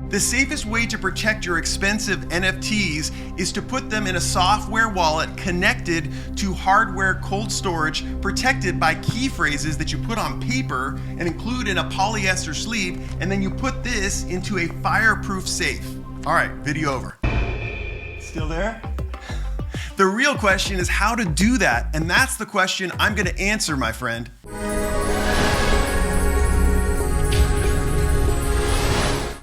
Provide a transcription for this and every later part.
The safest way to protect your expensive NFTs is to put them in a software wallet connected to hardware cold storage, protected by key phrases that you put on paper and include in a polyester sleeve, and then you put this into a fireproof safe. All right, video over. Still there? The real question is how to do that, and that's the question I'm gonna answer, my friend.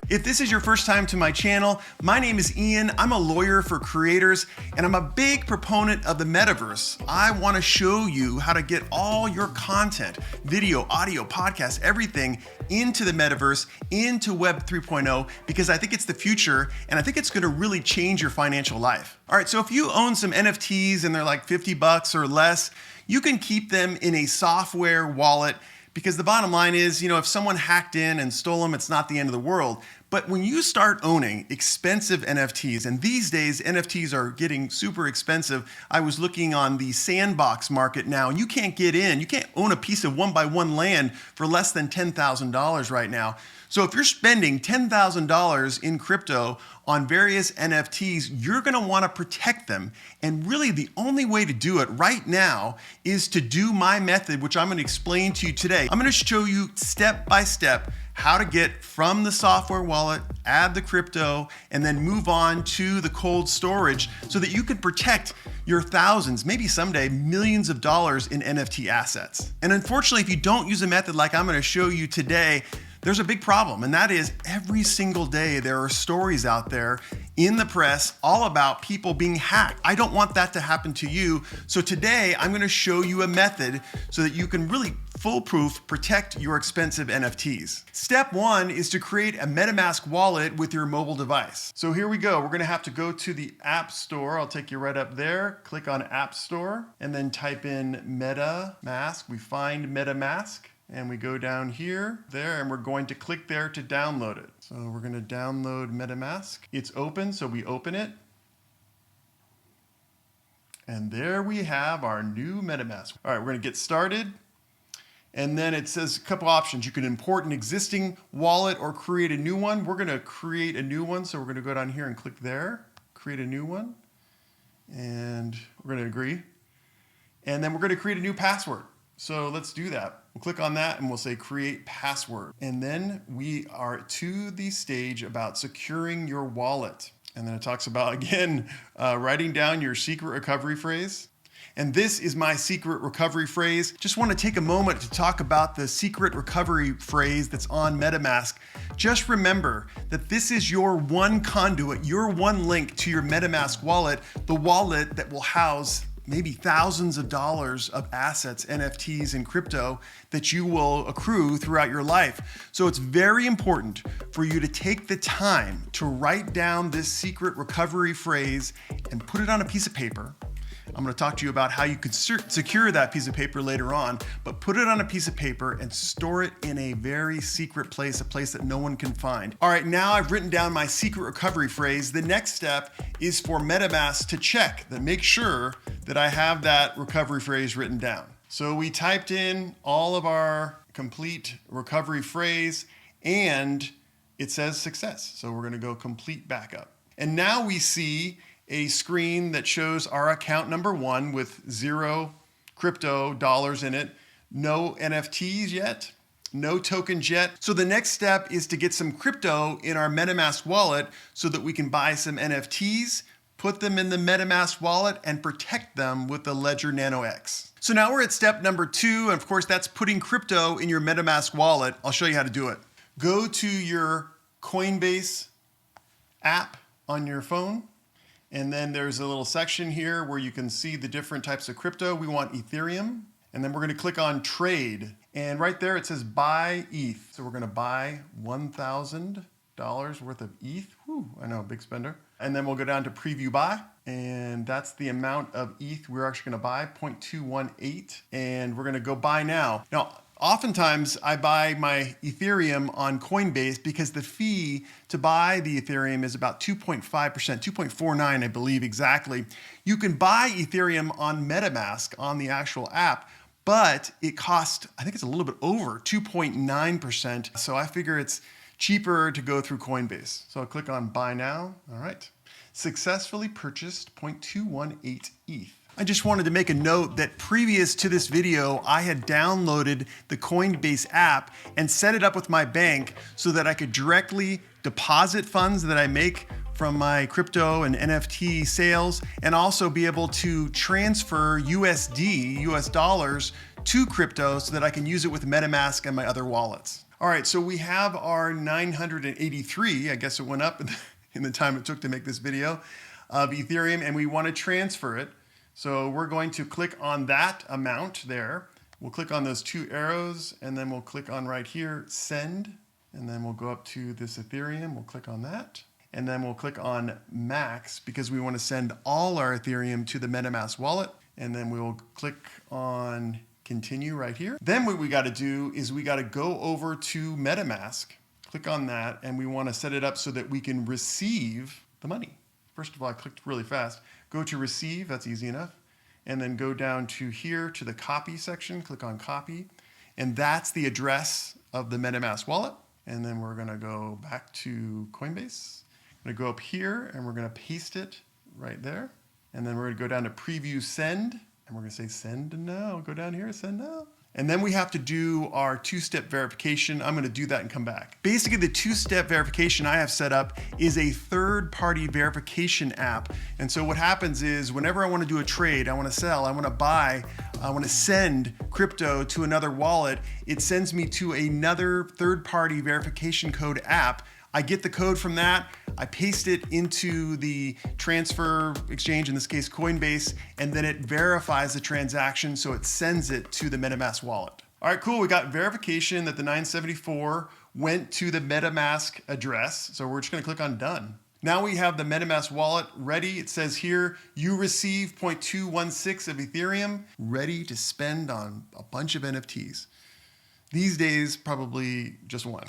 If this is your first time to my channel, my name is Ian. I'm a lawyer for creators, and I'm a big proponent of the metaverse. I want to show you how to get all your content, video, audio, podcast, everything into the metaverse, into Web 3.0, because I think it's the future, and I think it's going to really change your financial life. All right, so if you own some NFTs and they're like $50 or less, you can keep them in a software wallet, because the bottom line is, if someone hacked in and stole them, it's not the end of the world. But when you start owning expensive NFTs, and these days NFTs are getting super expensive. I was looking on the sandbox market now, and you can't get in. You can't own a piece of 1x1 land for less than $10,000 right now. So if you're spending $10,000 in crypto on various NFTs, you're gonna wanna protect them. And really the only way to do it right now is to do my method, which I'm gonna explain to you today. I'm gonna show you step by step how to get from the software wallet, add the crypto, and then move on to the cold storage so that you can protect your thousands, maybe someday millions of dollars in NFT assets. And unfortunately, if you don't use a method like I'm gonna show you today, there's a big problem, and that is every single day there are stories out there in the press all about people being hacked. I don't want that to happen to you. So today I'm gonna show you a method so that you can really foolproof protect your expensive NFTs. Step one is to create a MetaMask wallet with your mobile device. So here we go. We're gonna have to go to the App Store. I'll take you right up there. Click on App Store and then type in MetaMask. We find MetaMask. And we go down here, there, and we're going to click there to download it. So we're going to download MetaMask. It's open, so we open it. And there we have our new MetaMask. All right, we're going to get started. And then it says a couple options. You can import an existing wallet or create a new one. We're going to create a new one, so we're going to go down here and click there, create a new one. And we're going to agree. And then we're going to create a new password. So let's do that. We'll click on that and we'll say create password. And then we are to the stage about securing your wallet. And then it talks about, again, writing down your secret recovery phrase. And this is my secret recovery phrase. Just want to take a moment to talk about the secret recovery phrase that's on MetaMask. Just remember that this is your one conduit, your one link to your MetaMask wallet, the wallet that will house maybe thousands of dollars of assets, NFTs, and crypto that you will accrue throughout your life. So it's very important for you to take the time to write down this secret recovery phrase and put it on a piece of paper. I'm going to talk to you about how you could secure that piece of paper later on, but put it on a piece of paper and store it in a very secret place, a place that no one can find. All right, now I've written down my secret recovery phrase. The next step is for MetaMask to check that, make sure that I have that recovery phrase written down. So we typed in all of our complete recovery phrase and it says success. So we're going to go complete backup. And now we see a screen that shows our account number one with 0 crypto dollars in it, no NFTs yet, no tokens yet. So the next step is to get some crypto in our MetaMask wallet so that we can buy some NFTs, put them in the MetaMask wallet, and protect them with the Ledger Nano X. So now we're at step number 2, and of course that's putting crypto in your MetaMask wallet. I'll show you how to do it. Go to your Coinbase app on your phone. And then there's a little section here where you can see the different types of crypto. We want Ethereum. And then we're gonna click on trade. And right there it says buy ETH. So we're gonna buy $1,000 worth of ETH. Whew, I know, big spender. And then we'll go down to preview buy. And that's the amount of ETH we're actually gonna buy, 0.218. And we're gonna go buy now. Now, oftentimes I buy my Ethereum on Coinbase because the fee to buy the Ethereum is about 2.5%, 2.49, I believe exactly. You can buy Ethereum on MetaMask on the actual app, but it costs, I think it's a little bit over 2.9%. So I figure it's cheaper to go through Coinbase. So I'll click on buy now. All right. Successfully purchased 0.218 ETH. I just wanted to make a note that previous to this video, I had downloaded the Coinbase app and set it up with my bank so that I could directly deposit funds that I make from my crypto and NFT sales, and also be able to transfer USD, US dollars, to crypto so that I can use it with MetaMask and my other wallets. All right, so we have our 983, I guess it went up in the time it took to make this video, of Ethereum, and we want to transfer it. So we're going to click on that amount there. We'll click on those two arrows, and then we'll click on right here, send, and then we'll go up to this Ethereum. We'll click on that, and then we'll click on max because we want to send all our Ethereum to the MetaMask wallet, and then we'll click on continue right here. Then what we got to do is we got to go over to MetaMask, click on that, and we want to set it up so that we can receive the money. First of all, I clicked really fast. Go to receive, that's easy enough. And then go down to here to the copy section, click on copy. And that's the address of the MetaMask wallet. And then we're gonna go back to Coinbase. I'm gonna go up here and we're gonna paste it right there. And then we're gonna go down to preview send. And we're gonna say send now, go down here, send now. And then we have to do our two-step verification. I'm gonna do that and come back. Basically, the two-step verification I have set up is a third-party verification app. And so what happens is whenever I wanna do a trade, I wanna sell, I wanna buy, I wanna send crypto to another wallet, it sends me to another third-party verification code app. I get the code from that, I paste it into the transfer exchange, in this case Coinbase, and then it verifies the transaction, so it sends it to the MetaMask wallet. All right, cool, we got verification that the 974 went to the MetaMask address, so we're just gonna click on done. Now we have the MetaMask wallet ready. It says here, you receive 0.216 of Ethereum, ready to spend on a bunch of NFTs. These days, probably just one.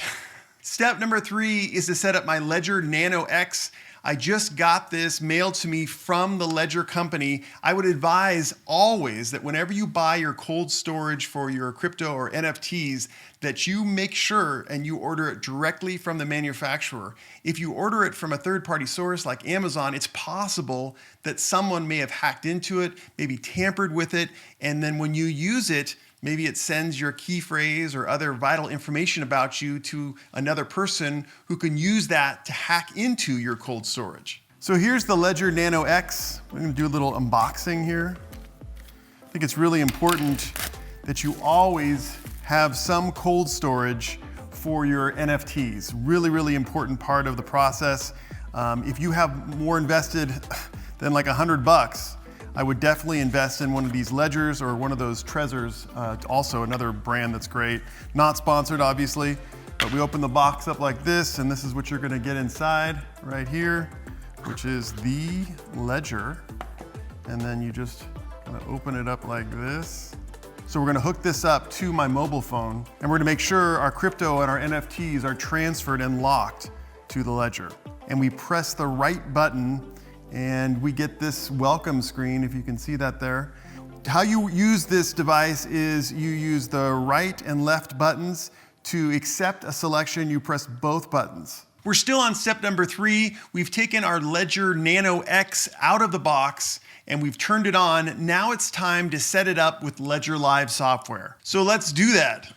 Step number 3 is to set up my Ledger Nano X. I just got this mailed to me from the Ledger company. I would advise always that whenever you buy your cold storage for your crypto or NFTs, that you make sure and you order it directly from the manufacturer. If you order it from a third-party source like Amazon, it's possible that someone may have hacked into it, maybe tampered with it, and then when you use it, maybe it sends your key phrase or other vital information about you to another person who can use that to hack into your cold storage. So here's the Ledger Nano X. We're gonna do a little unboxing here. I think it's really important that you always have some cold storage for your NFTs. Really, really important part of the process. If you have more invested than like $100, I would definitely invest in one of these ledgers or one of those Trezors, also another brand that's great. Not sponsored, obviously, but we open the box up like this, and this is what you're gonna get inside right here, which is the ledger. And then you just kind of open it up like this. So we're gonna hook this up to my mobile phone, and we're gonna make sure our crypto and our NFTs are transferred and locked to the ledger. And we press the right button and we get this welcome screen, if you can see that there. How you use this device is you use the right and left buttons. To accept a selection, you press both buttons. We're still on step number 3. We've taken our Ledger Nano X out of the box and we've turned it on. Now it's time to set it up with Ledger Live software. So let's do that.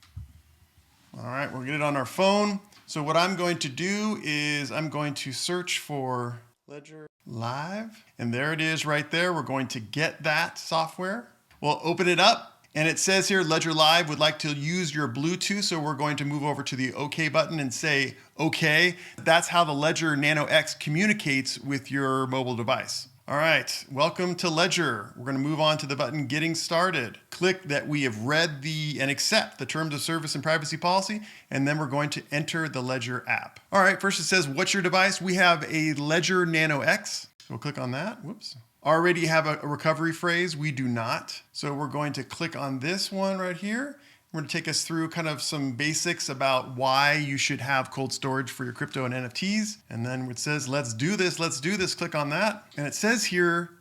All right, we'll get it on our phone. So what I'm going to do is I'm going to search for Ledger Live, and there it is right there. We're going to get that software. We'll open it up, and it says here Ledger Live would like to use your Bluetooth, so we're going to move over to the OK button and say OK. That's how the Ledger Nano X communicates with your mobile device. All right, welcome to Ledger. We're gonna move on to the button Getting Started. Click that we have read and accept the terms of service and privacy policy, and then we're going to enter the Ledger app. All right, first it says, what's your device? We have a Ledger Nano X. So we'll click on that, whoops. Already have a recovery phrase, we do not. So we're going to click on this one right here. We're going to take us through kind of some basics about why you should have cold storage for your crypto and NFTs. And then it says, let's do this, click on that. And it says here,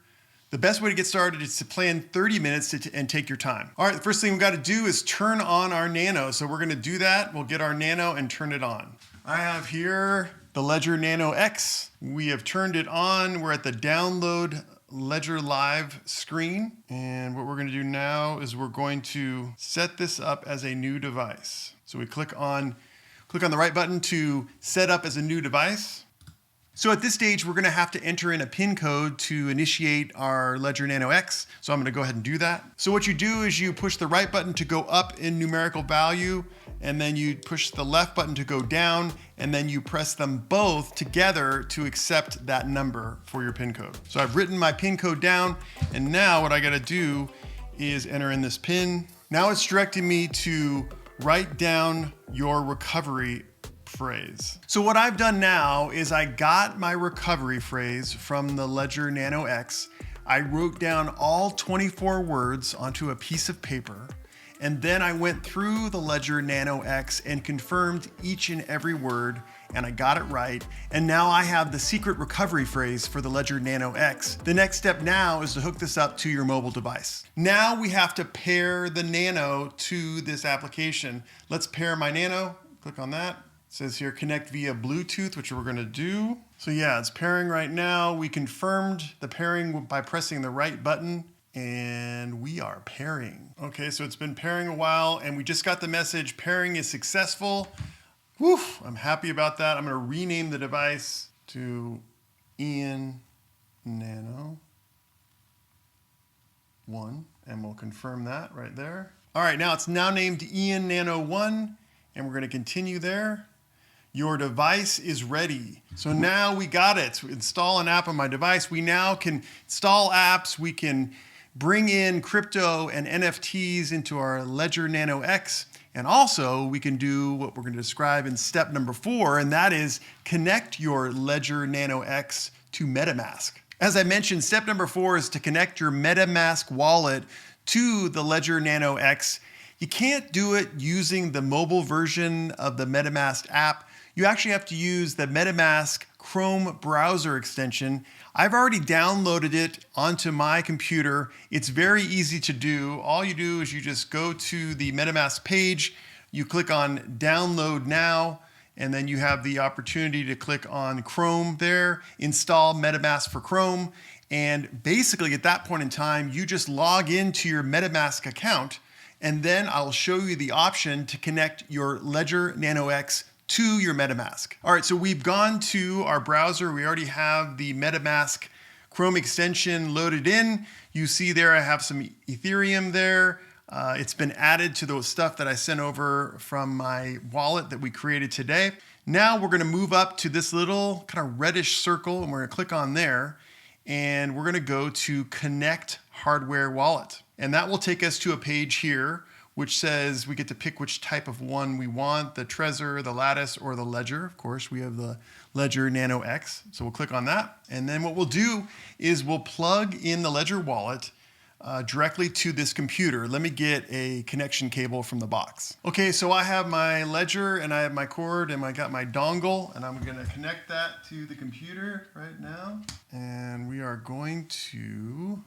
the best way to get started is to plan 30 minutes and take your time. All right, the first thing we've got to do is turn on our Nano. So we're going to do that. We'll get our Nano and turn it on. I have here the Ledger Nano X. We have turned it on. We're at the download Ledger Live screen. And what we're going to do now is we're going to set this up as a new device. So we click on the right button to set up as a new device. So at this stage, we're going to have to enter in a PIN code to initiate our Ledger Nano X. So I'm going to go ahead and do that. So what you do is you push the right button to go up in numerical value, and then you push the left button to go down, and then you press them both together to accept that number for your PIN code. So I've written my PIN code down, and now what I got to do is enter in this PIN. Now it's directing me to write down your recovery phrase. So what I've done now is I got my recovery phrase from the Ledger Nano X. I wrote down all 24 words onto a piece of paper, and then I went through the Ledger Nano X and confirmed each and every word, and I got it right. And now I have the secret recovery phrase for the Ledger Nano X. The next step now is to hook this up to your mobile device. Now we have to pair the Nano to this application. Let's pair my Nano. Click on that. It says here connect via Bluetooth, which we're going to do. So yeah, it's pairing right now. We confirmed the pairing by pressing the right button, and we are pairing. Okay, so it's been pairing a while, and we just got the message pairing is successful. Woo, I'm happy about that. I'm going to rename the device to Ian Nano 1, and we'll confirm that right there. All right, now it's now named Ian Nano 1, and we're going to continue there. Your device is ready. So now we got it. Install an app on my device. We now can install apps. We can bring in crypto and NFTs into our Ledger Nano X. And also we can do what we're going to describe in step number 4, and that is connect your Ledger Nano X to MetaMask. As I mentioned, step number 4 is to connect your MetaMask wallet to the Ledger Nano X. You can't do it using the mobile version of the MetaMask app. You actually have to use the MetaMask Chrome browser extension. I've already downloaded it onto my computer. It's very easy to do. All you do is you just go to the MetaMask page, you click on download now, and then you have the opportunity to click on Chrome there, install MetaMask for Chrome. And basically at that point in time, you just log into your MetaMask account, and then I'll show you the option to connect your Ledger Nano X to your MetaMask. All right, so we've gone to our browser. We already have the MetaMask Chrome extension loaded in. You see there I have some Ethereum there. It's been added to the stuff that I sent over from my wallet that we created today. Now we're gonna move up to this little kind of reddish circle, and we're gonna click on there, and we're gonna go to Connect Hardware Wallet. And that will take us to a page here which says we get to pick which type of one we want, the Trezor, the Lattice, or the Ledger. Of course, we have the Ledger Nano X. So we'll click on that. And then what we'll do is we'll plug in the Ledger wallet directly to this computer. Let me get a connection cable from the box. Okay, so I have my Ledger and I have my cord and I got my dongle, and I'm gonna connect that to the computer right now. And we are going to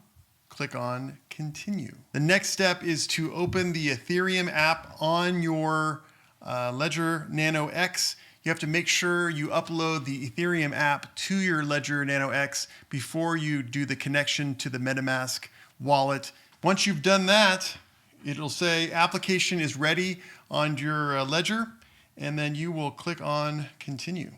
click on continue. The next step is to open the Ethereum app on your Ledger Nano X. You have to make sure you upload the Ethereum app to your Ledger Nano X before you do the connection to the MetaMask wallet. Once you've done that, it'll say application is ready on your Ledger, and then you will click on continue.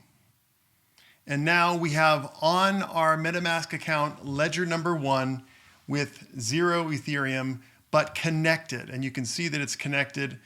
And now we have on our MetaMask account Ledger number 1 with 0 Ethereum, but connected. And you can see that it's connected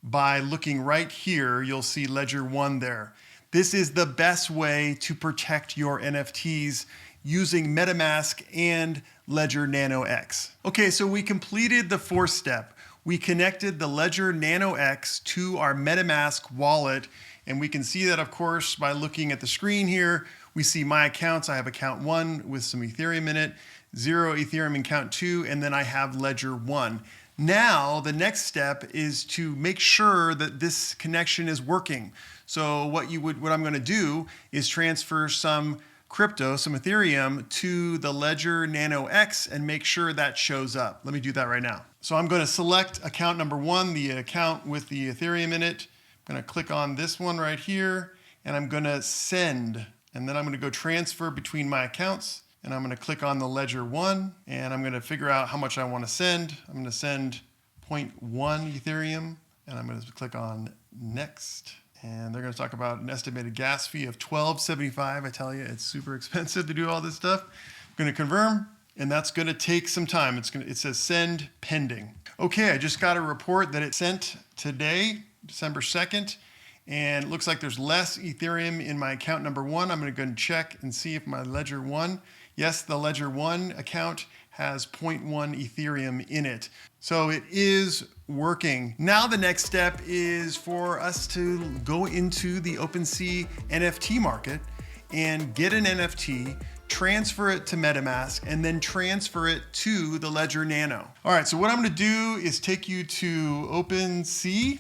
by looking right here. You'll see Ledger 1 there. This is the best way to protect your NFTs using MetaMask and Ledger Nano X. Okay, so we completed the 4th step. We connected the Ledger Nano X to our MetaMask wallet, and we can see that, of course, by looking at the screen here. We see my accounts. I have account 1 with some Ethereum in it, 0 Ethereum in account 2, and then I have Ledger 1. Now, the next step is to make sure that this connection is working. So what I'm going to do is transfer some crypto, some Ethereum, to the Ledger Nano X and make sure that shows up. Let me do that right now. So I'm going to select account number 1, the account with the Ethereum in it. I'm going to click on this one right here, and I'm gonna send. And then I'm gonna go transfer between my accounts, and I'm gonna click on the Ledger 1, and I'm gonna figure out how much I wanna send. I'm gonna send 0.1 Ethereum, and I'm gonna click on next. And they're gonna talk about an estimated gas fee of $12.75. I tell you, it's super expensive to do all this stuff. I'm gonna confirm, and that's gonna take some time. It says send pending. Okay, I just got a report that it sent today, December 2nd. And it looks like there's less Ethereum in my account number 1. I'm gonna go and check and see if my Ledger 1, yes, the Ledger 1 account has 0.1 Ethereum in it. So it is working. Now the next step is for us to go into the OpenSea NFT market and get an NFT, transfer it to MetaMask, and then transfer it to the Ledger Nano. All right, so what I'm gonna do is take you to OpenSea.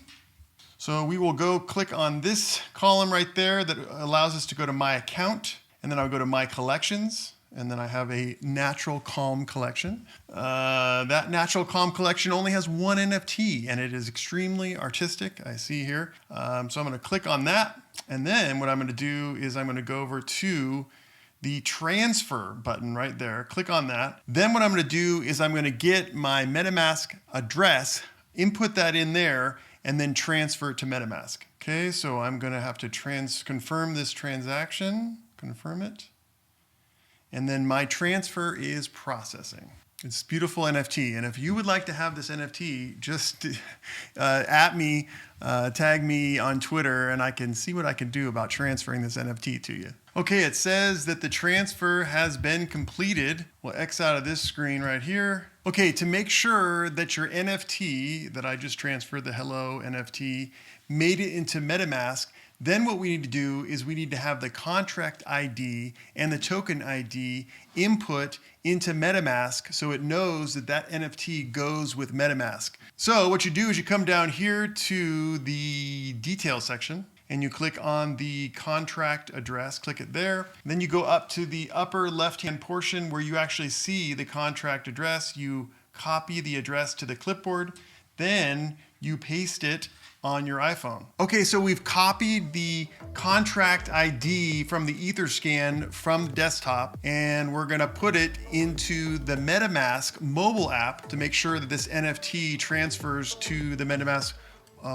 So we will go click on this column right there that allows us to go to my account, and then I'll go to my collections, and then I have a natural calm collection. That natural calm collection only has one NFT, and it is extremely artistic, I see here. So I'm gonna click on that, and then what I'm gonna do is I'm gonna go over to the transfer button right there, click on that. Then what I'm gonna do is I'm gonna get my MetaMask address, input that in there, and then transfer it to MetaMask. Okay, so I'm gonna have to confirm this transaction, confirm it. And then my transfer is processing. It's beautiful NFT. And if you would like to have this NFT, just at me, tag me on Twitter, and I can see what I can do about transferring this NFT to you. Okay, it says that the transfer has been completed. We'll X out of this screen right here. Okay, to make sure that your NFT that I just transferred, the Hello NFT, made it into MetaMask, then what we need to do is we need to have the contract ID and the token ID input into MetaMask so it knows that that NFT goes with MetaMask. So what you do is you come down here to the details section and you click on the contract address, click it there. Then you go up to the upper left-hand portion where you actually see the contract address. You copy the address to the clipboard, then you paste it on your iPhone. Okay, so we've copied the contract ID from the Etherscan from the desktop, and we're gonna put it into the MetaMask mobile app to make sure that this NFT transfers to the MetaMask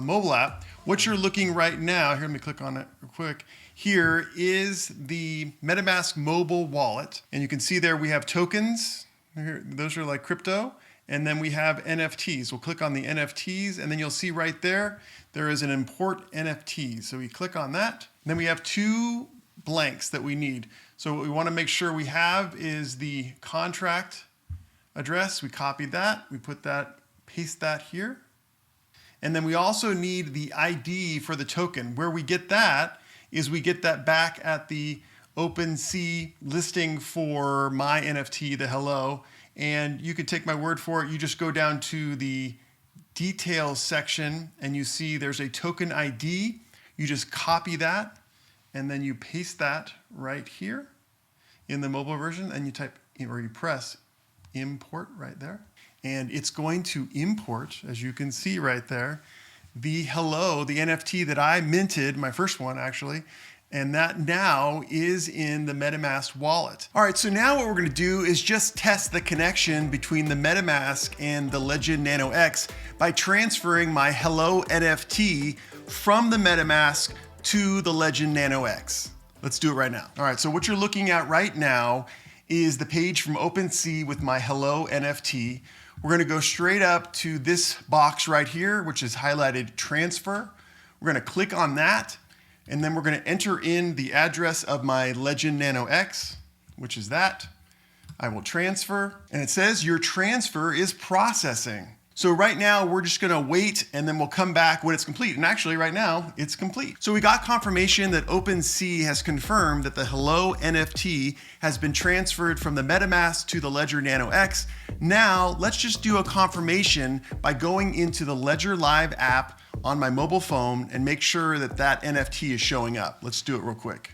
mobile app. What you're looking right now, here, let me click on it real quick. Here is the MetaMask mobile wallet, and you can see there we have tokens. Here, those are like crypto. And then we have NFTs. We'll click on the NFTs, and then you'll see right there, there is an import NFT. So we click on that. Then we have two blanks that we need. So what we want to make sure we have is the contract address. We copied that, we put that, paste that here. And then we also need the ID for the token. Where we get that is we get that back at the OpenSea listing for my NFT, the Hello. And you can take my word for it. You just go down to the details section and you see there's a token ID. You just copy that and then you paste that right here in the mobile version, and you type or you press import right there. And it's going to import, as you can see right there, the Hello, the NFT that I minted, my first one actually, and that now is in the MetaMask wallet. All right, so now what we're gonna do is just test the connection between the MetaMask and the Ledger Nano X by transferring my Hello NFT from the MetaMask to the Ledger Nano X. Let's do it right now. All right, so what you're looking at right now is the page from OpenSea with my Hello NFT. We're gonna go straight up to this box right here, which is highlighted transfer. We're gonna click on that, and then we're gonna enter in the address of my Ledger Nano X, which is that. I will transfer, and it says your transfer is processing. So right now we're just gonna wait, and then we'll come back when it's complete. And actually right now it's complete. So we got confirmation that OpenSea has confirmed that the Hello NFT has been transferred from the MetaMask to the Ledger Nano X. Now let's just do a confirmation by going into the Ledger Live app on my mobile phone and make sure that that NFT is showing up. Let's do it real quick.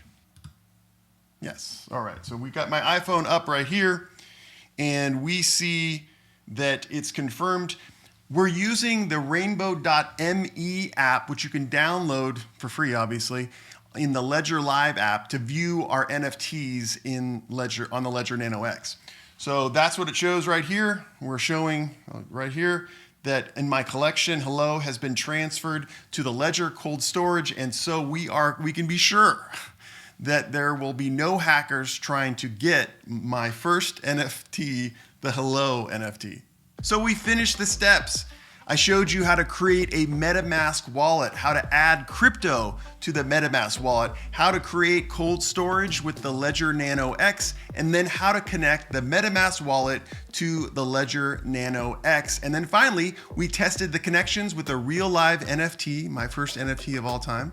Yes, all right, so we got my iPhone up right here, and we see that it's confirmed. We're using the rainbow.me app, which you can download for free, obviously, in the Ledger Live app to view our NFTs in Ledger on the Ledger Nano X. So that's what it shows right here. We're showing right here that in my collection, hello has been transferred to the Ledger cold storage, and so we can be sure that there will be no hackers trying to get my first NFT, the hello NFT. So we finished the steps. I showed you how to create a MetaMask wallet, how to add crypto to the MetaMask wallet, how to create cold storage with the Ledger Nano X, and then how to connect the MetaMask wallet to the Ledger Nano X. And then finally, we tested the connections with a real live NFT, my first NFT of all time,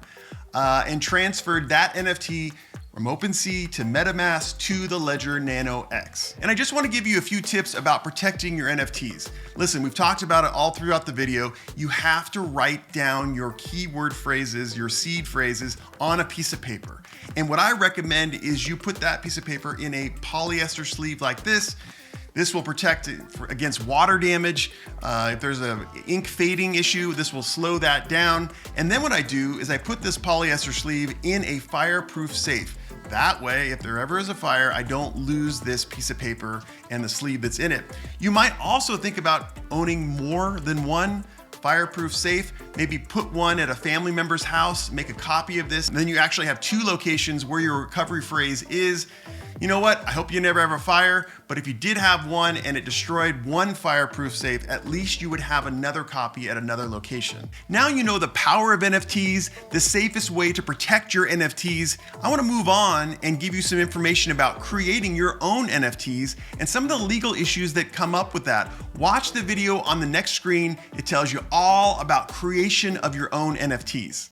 and transferred that NFT from OpenSea to MetaMask to the Ledger Nano X. And I just want to give you a few tips about protecting your NFTs. Listen, we've talked about it all throughout the video. You have to write down your keyword phrases, your seed phrases on a piece of paper. And what I recommend is you put that piece of paper in a polyester sleeve like this. This will protect against water damage. If there's an ink fading issue, this will slow that down. And then what I do is I put this polyester sleeve in a fireproof safe. That way, if there ever is a fire, I don't lose this piece of paper and the sleeve that's in it. You might also think about owning more than one fireproof safe. Maybe put one at a family member's house, make a copy of this, and then you actually have two locations where your recovery phrase is. You know what? I hope you never have a fire, but if you did have one and it destroyed one fireproof safe, at least you would have another copy at another location. Now you know the power of NFTs, the safest way to protect your NFTs. I want to move on and give you some information about creating your own NFTs and some of the legal issues that come up with that. Watch the video on the next screen. It tells you all about creation of your own NFTs.